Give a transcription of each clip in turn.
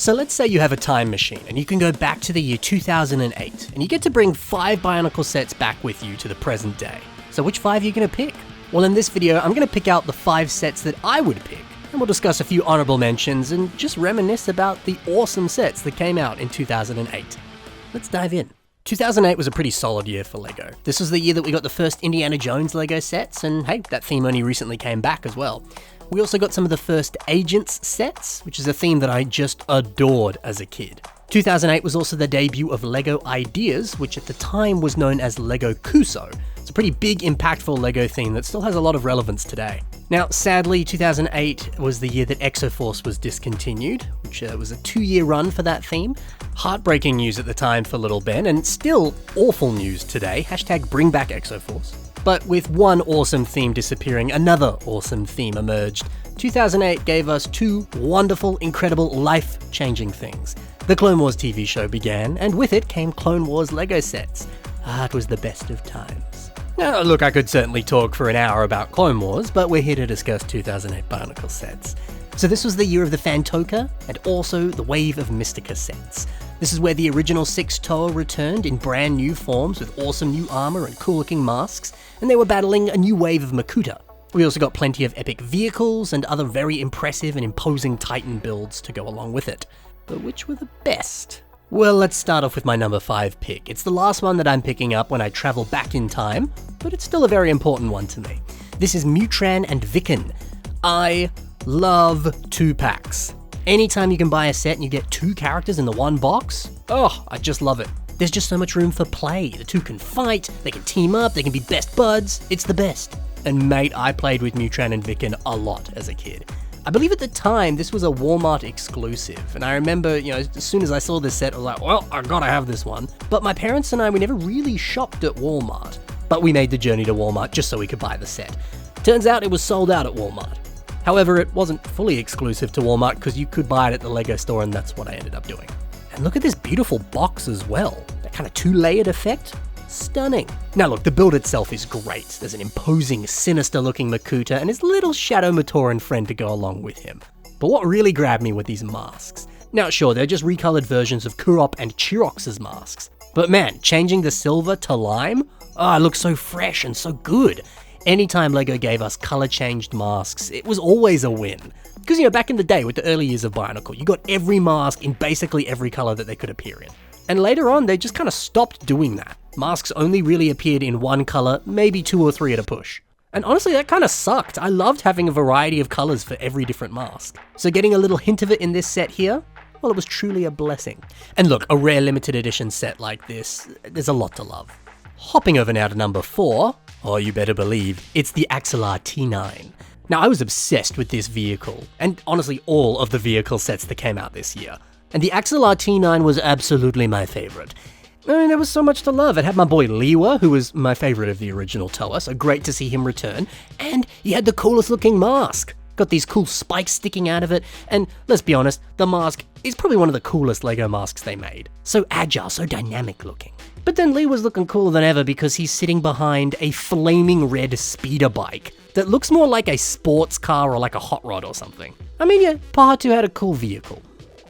So let's say you have a time machine and you can go back to the year 2008 and you get to bring 5 Bionicle sets back with you to the present day. So which 5 are you going to pick? Well, in this video, I'm going to pick out the 5 sets that I would pick, and we'll discuss a few honorable mentions and just reminisce about the awesome sets that came out in 2008. Let's dive in. 2008 was a pretty solid year for LEGO. This was the year that we got the first Indiana Jones LEGO sets, and hey, that theme only recently came back as well. We also got some of the first Agents sets, which is a theme that I just adored as a kid. 2008 was also the debut of LEGO Ideas, which at the time was known as LEGO Kuso. It's a pretty big, impactful LEGO theme that still has a lot of relevance today. Now, sadly, 2008 was the year that Exoforce was discontinued, which was a 2-year run for that theme. Heartbreaking news at the time for Little Ben, and still awful news today. # bring back Exoforce. But with one awesome theme disappearing, another awesome theme emerged. 2008 gave us 2 wonderful, incredible, life-changing things. The Clone Wars TV show began, and with it came Clone Wars LEGO sets. It was the best of times. Now, look, I could certainly talk for an hour about Clone Wars, but we're here to discuss 2008 Bionicle sets. So this was the year of the Fantoka, and also the wave of Mystica sets. This is where the original 6 Toa returned in brand new forms with awesome new armor and cool looking masks, and they were battling a new wave of Makuta. We also got plenty of epic vehicles and other very impressive and imposing Titan builds to go along with it. But which were the best? Well, let's start off with my number 5 pick. It's the last one that I'm picking up when I travel back in time, but it's still a very important one to me. This is Mutran and Viken. I love 2-packs. Anytime you can buy a set and you get 2 characters in the one box, I just love it. There's just so much room for play. The 2 can fight, they can team up, they can be best buds. It's the best. And mate, I played with Mutran and Viken a lot as a kid. I believe at the time this was a Walmart exclusive, and I remember, as soon as I saw this set, I was like, well, I gotta have this one. But my parents and I, we never really shopped at Walmart, but we made the journey to Walmart just so we could buy the set. Turns out it was sold out at Walmart. However, it wasn't fully exclusive to Walmart because you could buy it at the LEGO store, and that's what I ended up doing. And look at this beautiful box as well. That kind of 2-layered effect. Stunning. Now look, the build itself is great. There's an imposing, sinister-looking Makuta and his little Shadow Matoran friend to go along with him. But what really grabbed me were these masks. Now sure, they're just recolored versions of Kurop and Chirox's masks. But man, changing the silver to lime? It looks so fresh and so good. Anytime LEGO gave us color-changed masks, it was always a win. Because, back in the day with the early years of Bionicle, you got every mask in basically every color that they could appear in. And later on, they just kind of stopped doing that. Masks only really appeared in one color, maybe 2 or 3 at a push. And honestly, that kind of sucked. I loved having a variety of colors for every different mask. So getting a little hint of it in this set here, well, it was truly a blessing. And look, a rare limited edition set like this, there's a lot to love. Hopping over now to number 4, you better believe, it's the Axelar T9. Now, I was obsessed with this vehicle, and honestly all of the vehicle sets that came out this year. And the Axelar T9 was absolutely my favorite. There was so much to love. It had my boy Liwa, who was my favorite of the original Toa, so great to see him return. And he had the coolest looking mask. Got these cool spikes sticking out of it, and let's be honest, the mask is probably one of the coolest LEGO masks they made. So agile, so dynamic looking. But then Lee was looking cooler than ever because he's sitting behind a flaming red speeder bike that looks more like a sports car or like a hot rod or something. I mean, yeah, Pahatu had a cool vehicle.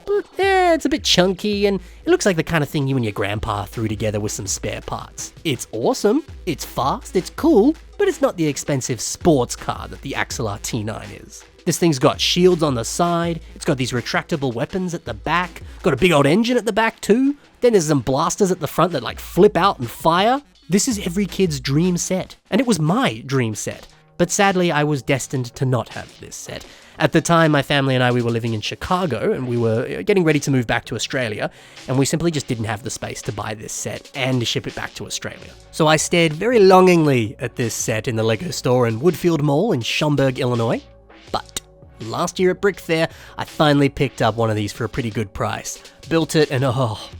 But it's a bit chunky and it looks like the kind of thing you and your grandpa threw together with some spare parts. It's awesome, it's fast, it's cool, but it's not the expensive sports car that the Axelar T9 is. This thing's got shields on the side, it's got these retractable weapons at the back, got a big old engine at the back too, then there's some blasters at the front that flip out and fire. This is every kid's dream set, and it was my dream set. But sadly, I was destined to not have this set. At the time, my family and we were living in Chicago, and we were getting ready to move back to Australia, and we simply just didn't have the space to buy this set and ship it back to Australia. So I stared very longingly at this set in the LEGO store in Woodfield Mall in Schaumburg, Illinois. But last year at Brick Fair, I finally picked up one of these for a pretty good price. Built it, and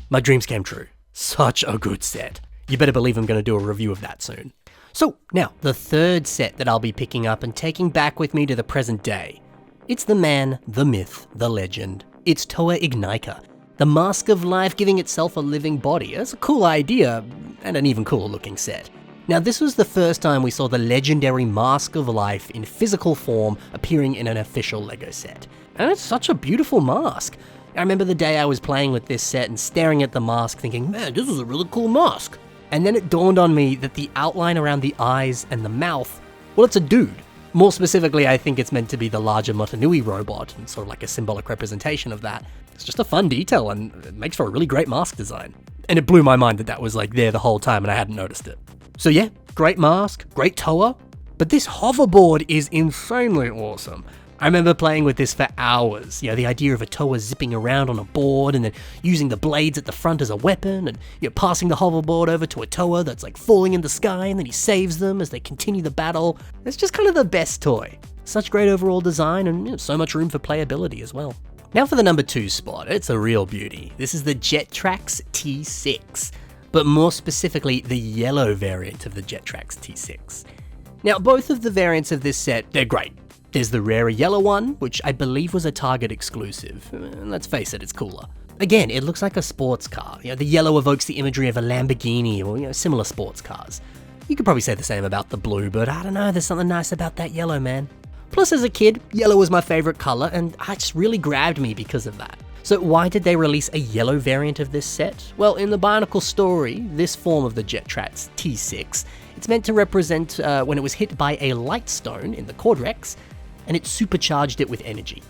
my dreams came true. Such a good set. You better believe I'm going to do a review of that soon. So now, the third set that I'll be picking up and taking back with me to the present day. It's the man, the myth, the legend. It's Toa Ignika, the Mask of Life giving itself a living body. That's a cool idea, and an even cooler looking set. Now, this was the first time we saw the legendary Mask of Life in physical form appearing in an official LEGO set. And it's such a beautiful mask. I remember the day I was playing with this set and staring at the mask thinking, man, this is a really cool mask. And then it dawned on me that the outline around the eyes and the mouth, well, it's a dude. More specifically, I think it's meant to be the larger Motunui robot, and sort of like a symbolic representation of that. It's just a fun detail, and it makes for a really great mask design. And it blew my mind that that was like there the whole time and I hadn't noticed it. So yeah, great mask, great Toa, but this hoverboard is insanely awesome. I remember playing with this for hours. You know, the idea of a Toa zipping around on a board and then using the blades at the front as a weapon, and passing the hoverboard over to a Toa that's like falling in the sky, and then he saves them as they continue the battle. It's just kind of the best toy. Such great overall design, and so much room for playability as well. Now for the number 2 spot, it's a real beauty. This is the Jettrax T6, but more specifically the yellow variant of the Jettrax T6. Now both of the variants of this set, they're great. There's the rarer yellow one, which I believe was a Target exclusive. Let's face it, it's cooler. Again, it looks like a sports car. The yellow evokes the imagery of a Lamborghini or similar sports cars. You could probably say the same about the blue, but I don't know, there's something nice about that yellow, man. Plus, as a kid, yellow was my favorite color, and it just really grabbed me because of that. So why did they release a yellow variant of this set? Well, in the Bionicle story, this form of the Jettrax T6, it's meant to represent when it was hit by a light stone in the Cordrex, and it supercharged it with energy.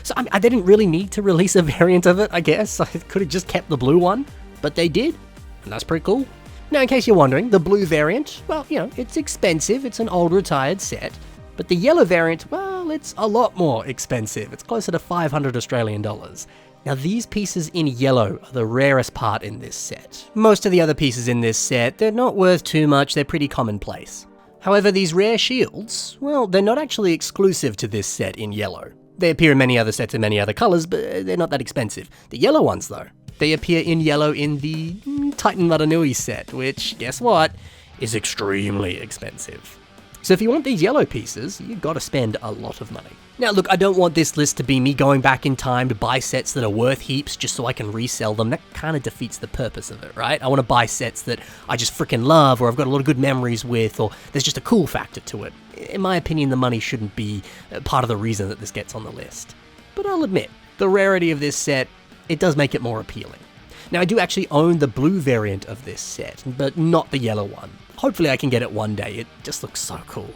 So I didn't really need to release a variant of it, I guess. I could have just kept the blue one, but they did, and that's pretty cool. Now, in case you're wondering, the blue variant, well, it's expensive, it's an old retired set, but the yellow variant, well, it's a lot more expensive. It's closer to 500 Australian dollars. Now, these pieces in yellow are the rarest part in this set. Most of the other pieces in this set, they're not worth too much, they're pretty commonplace. However, these rare shields, well, they're not actually exclusive to this set in yellow. They appear in many other sets in many other colors, but they're not that expensive. The yellow ones, though, they appear in yellow in the Titan Motunui set, which, guess what, is extremely expensive. So if you want these yellow pieces, you've got to spend a lot of money. Now look, I don't want this list to be me going back in time to buy sets that are worth heaps just so I can resell them. That kind of defeats the purpose of it, right? I want to buy sets that I just freaking love, or I've got a lot of good memories with, or there's just a cool factor to it. In my opinion, the money shouldn't be part of the reason that this gets on the list. But I'll admit, the rarity of this set, it does make it more appealing. Now I do actually own the blue variant of this set, but not the yellow one. Hopefully I can get it one day, it just looks so cool.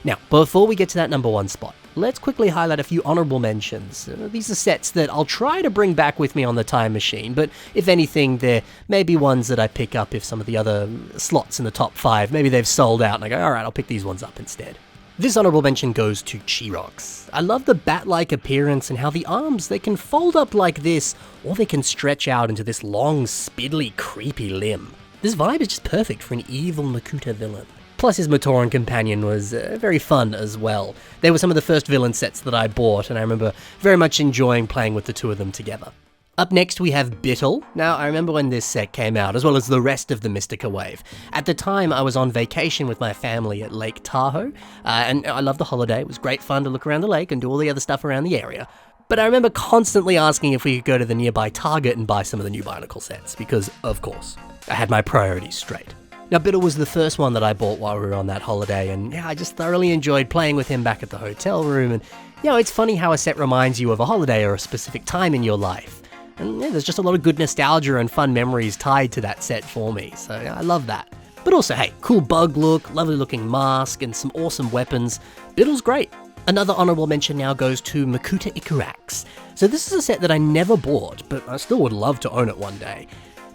Now, before we get to that number 1 spot, let's quickly highlight a few honorable mentions. These are sets that I'll try to bring back with me on the time machine, but if anything, there may be ones that I pick up if some of the other slots in the top 5, maybe they've sold out and I go, alright, I'll pick these ones up instead. This honorable mention goes to Chirox. I love the bat-like appearance and how the arms, they can fold up like this, or they can stretch out into this long, spiddly, creepy limb. This vibe is just perfect for an evil Makuta villain. Plus his Matoran companion was very fun as well. They were some of the first villain sets that I bought, and I remember very much enjoying playing with the two of them together. Up next we have Bittle. Now I remember when this set came out, as well as the rest of the Mystica wave. At the time I was on vacation with my family at Lake Tahoe, and I loved the holiday. It was great fun to look around the lake and do all the other stuff around the area. But I remember constantly asking if we could go to the nearby Target and buy some of the new Bionicle sets, because, of course, I had my priorities straight. Now, Bittle was the first one that I bought while we were on that holiday, and I just thoroughly enjoyed playing with him back at the hotel room, and it's funny how a set reminds you of a holiday or a specific time in your life. And there's just a lot of good nostalgia and fun memories tied to that set for me, so I love that. But also, hey, cool bug look, lovely looking mask, and some awesome weapons. Bittle's great. Another honorable mention now goes to Makuta Ikarax. So this is a set that I never bought, but I still would love to own it one day.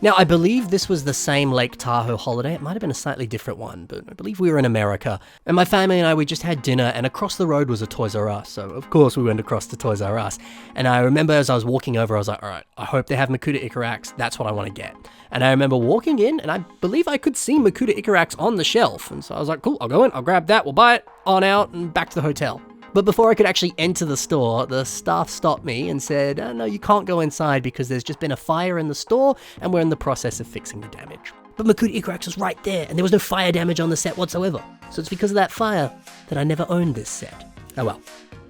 Now, I believe this was the same Lake Tahoe holiday. It might have been a slightly different one, but I believe we were in America. And my family and I, we just had dinner, and across the road was a Toys R Us. So, of course, we went across to Toys R Us. And I remember as I was walking over, I was like, all right, I hope they have Makuta Ikarax. That's what I want to get. And I remember walking in, and I believe I could see Makuta Ikarax on the shelf. And so I was like, cool, I'll go in, I'll grab that, we'll buy it, on out, and back to the hotel. But before I could actually enter the store, the staff stopped me and said, no, you can't go inside because there's just been a fire in the store and we're in the process of fixing the damage. But Makuta Ikarax was right there and there was no fire damage on the set whatsoever. So it's because of that fire that I never owned this set. Oh well,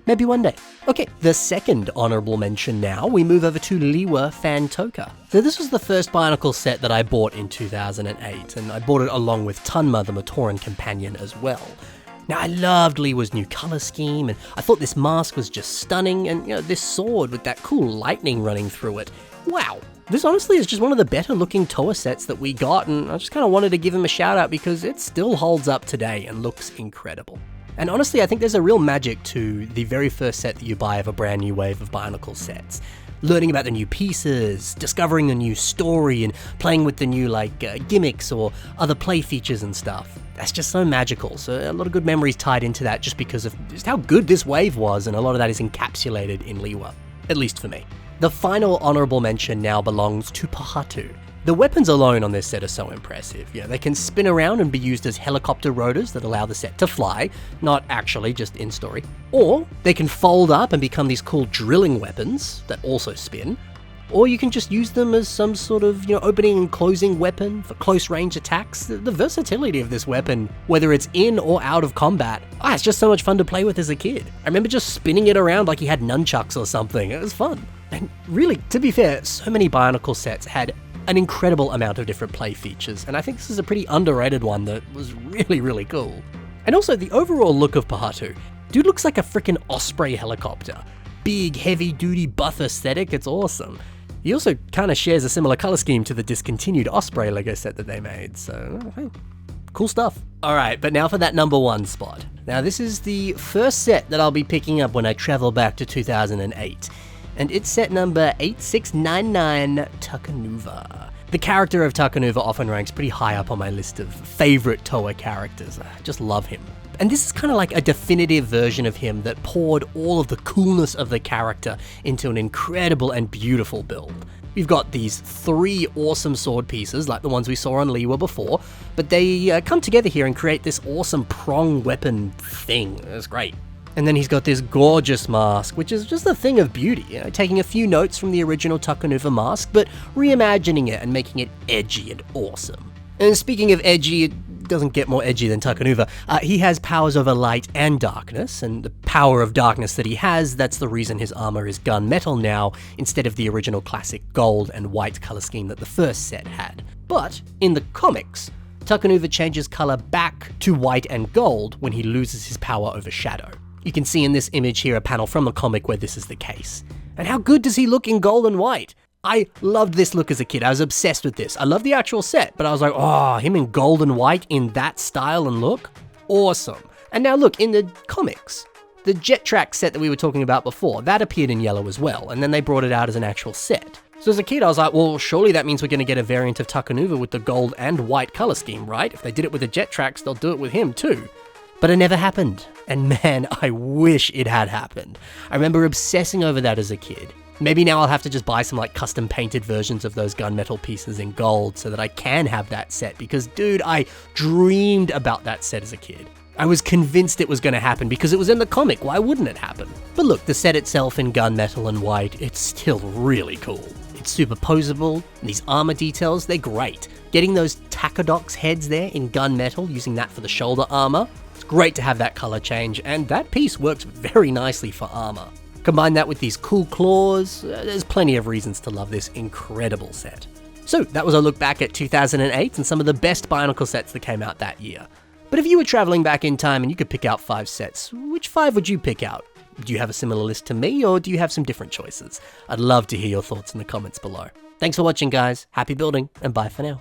maybe one day. Okay, the second honorable mention now, we move over to Liwa Fantoka. So this was the first Bionicle set that I bought in 2008, and I bought it along with Tunma, the Matoran companion, as well. Now, I loved Liwa's new color scheme, and I thought this mask was just stunning, and this sword with that cool lightning running through it. Wow. This honestly is just one of the better looking Toa sets that we got, and I just kind of wanted to give him a shout out because it still holds up today and looks incredible. And honestly, I think there's a real magic to the very first set that you buy of a brand new wave of Bionicle sets. Learning about the new pieces, discovering a new story, and playing with the new gimmicks or other play features and stuff. That's just so magical, so a lot of good memories tied into that just because of just how good this wave was, and a lot of that is encapsulated in Liwa, at least for me. The final honorable mention now belongs to Pahatu. The weapons alone on this set are so impressive. They can spin around and be used as helicopter rotors that allow the set to fly, not actually, just in story. Or they can fold up and become these cool drilling weapons that also spin. Or you can just use them as some sort of, opening and closing weapon for close range attacks. The versatility of this weapon, whether it's in or out of combat, it's just so much fun to play with as a kid. I remember just spinning it around like he had nunchucks or something. It was fun. And really, to be fair, so many Bionicle sets had an incredible amount of different play features, and I think this is a pretty underrated one that was really, really cool. And also, the overall look of Pahatu. Dude looks like a freaking Osprey helicopter. Big, heavy-duty buff aesthetic, it's awesome. He also kind of shares a similar color scheme to the discontinued Osprey Lego set that they made, so hey, cool stuff. Alright, but now for that number one spot. Now this is the first set that I'll be picking up when I travel back to 2008. And it's set number 8699, Takanuva. The character of Takanuva often ranks pretty high up on my list of favorite Toa characters. I just love him. And this is kind of like a definitive version of him that poured all of the coolness of the character into an incredible and beautiful build. We've got these 3 awesome sword pieces, like the ones we saw on Liwa before, but they come together here and create this awesome prong weapon thing. It's great. And then he's got this gorgeous mask, which is just a thing of beauty, taking a few notes from the original Takanuva mask, but reimagining it and making it edgy and awesome. And speaking of edgy, it doesn't get more edgy than Takanuva. He has powers over light and darkness, and the power of darkness that he has, that's the reason his armor is gunmetal now, instead of the original classic gold and white color scheme that the first set had. But in the comics, Takanuva changes color back to white and gold when he loses his power over shadow. You can see in this image here a panel from the comic where this is the case. And how good does he look in gold and white? I loved this look as a kid. I was obsessed with this. I love the actual set, but I was like, oh, him in gold and white in that style and look? Awesome. And now look, in the comics, the Jet Track set that we were talking about before, that appeared in yellow as well, and then they brought it out as an actual set. So as a kid, I was like, well, surely that means we're going to get a variant of Takanuva with the gold and white color scheme, right? If they did it with the Jet Tracks, they'll do it with him too. But it never happened, and man, I wish it had happened. I remember obsessing over that as a kid. Maybe now I'll have to just buy some custom painted versions of those gunmetal pieces in gold so that I can have that set, because dude, I dreamed about that set as a kid. I was convinced it was going to happen because it was in the comic, why wouldn't it happen? But look, the set itself in gunmetal and white, it's still really cool. It's superposable, and these armor details, they're great. Getting those Takodox heads there in gunmetal, using that for the shoulder armor, it's great to have that color change, and that piece works very nicely for armor. Combine that with these cool claws, there's plenty of reasons to love this incredible set. So that was a look back at 2008 and some of the best Bionicle sets that came out that year. But if you were traveling back in time and you could pick out 5 sets, which 5 would you pick out? Do you have a similar list to me, or do you have some different choices? I'd love to hear your thoughts in the comments below. Thanks for watching, guys. Happy building, and bye for now.